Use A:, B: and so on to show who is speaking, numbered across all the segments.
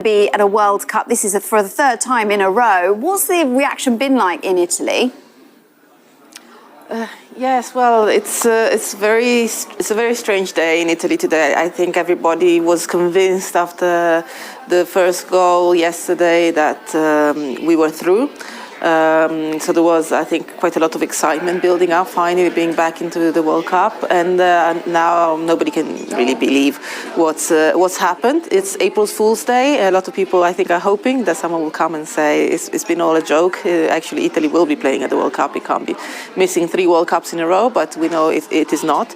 A: Be at a World Cup. This is for the third time in a row. What's the reaction been like in Italy?
B: Yes, well, it's a very strange day in Italy today. I think everybody was convinced after the first goal yesterday that we were through. So there was, I think, quite a lot of excitement building up, finally being back into the World Cup, and now nobody can really believe what's happened. It's April Fool's Day. A lot of people, I think, are hoping that someone will come and say it's been all a joke. Actually, Italy will be playing at the World Cup. It can't be missing 3 World Cups in a row, but we know it is not.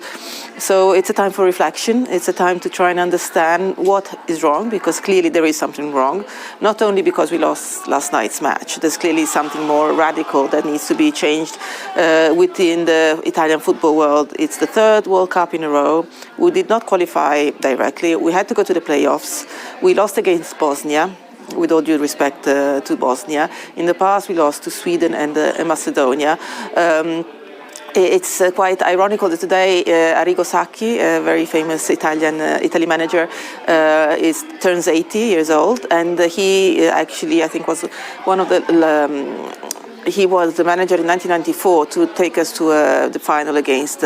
B: So it's a time for reflection. It's a time to try and understand what is wrong, because clearly there is something wrong. Not only because we lost last night's match. There's clearly something more radical that needs to be changed within the Italian football world. It's the 3rd World Cup in a row. We did not qualify directly. We had to go to the playoffs. We lost against Bosnia, with all due respect to Bosnia. In the past, we lost to Sweden and Macedonia. It's quite ironical that today Arrigo Sacchi, a very famous Italy manager, turns 80 years old, and he actually, I think, was one of the. He was the manager in 1994 to take us to the final against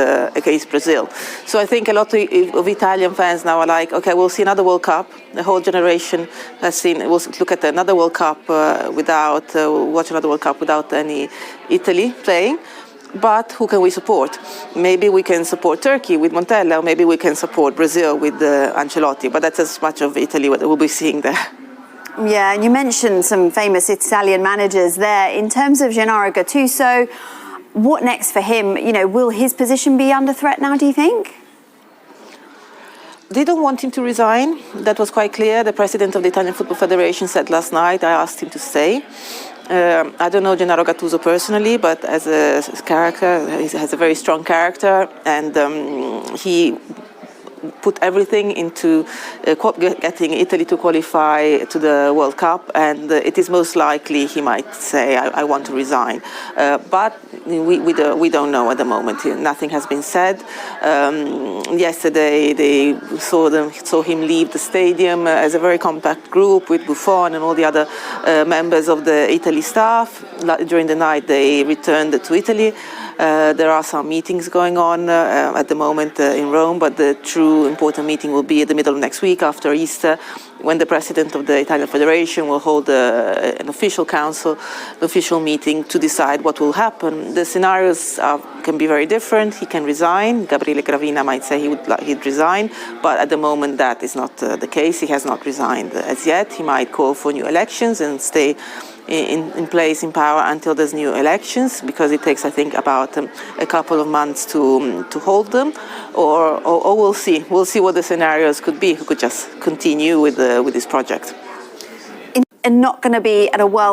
B: Brazil. So I think a lot of Italian fans now are like, okay, we'll see another World Cup. The whole generation has seen. We'll look at another World Cup watch another World Cup without any Italy playing. But who can we support? Maybe we can support Turkey with Montella, or maybe we can support Brazil with Ancelotti. But that's as much of Italy what we'll be seeing there.
A: Yeah, and you mentioned some famous Italian managers there. In terms of Gennaro Gattuso, what next for him? You know, will his position be under threat now, do you think?
B: They don't want him to resign. That was quite clear. The president of the Italian Football Federation said last night, I asked him to stay. I don't know Gennaro Gattuso personally, but as a character, he has a very strong character, and he put everything into getting Italy to qualify to the World Cup, and it is most likely he might say, I want to resign. But we don't know at the moment. Nothing has been said. Yesterday they saw him leave the stadium as a very compact group with Buffon and all the other members of the Italy staff. During the night they returned to Italy. There are some meetings going on at the moment in Rome, but the true important meeting will be at the middle of next week after Easter, when the president of the Italian Federation will hold an official council, an official meeting to decide what will happen. The scenarios can be very different. He can resign. Gabriele Gravina might say he'd resign, but at the moment that is not the case. He has not resigned as yet. He might call for new elections and stay in place in power until there's new elections, because it takes, I think, about a couple of months to hold them, or we'll see. We'll see what the scenarios could be. Who could just continue with this project.
A: And not going to be at a World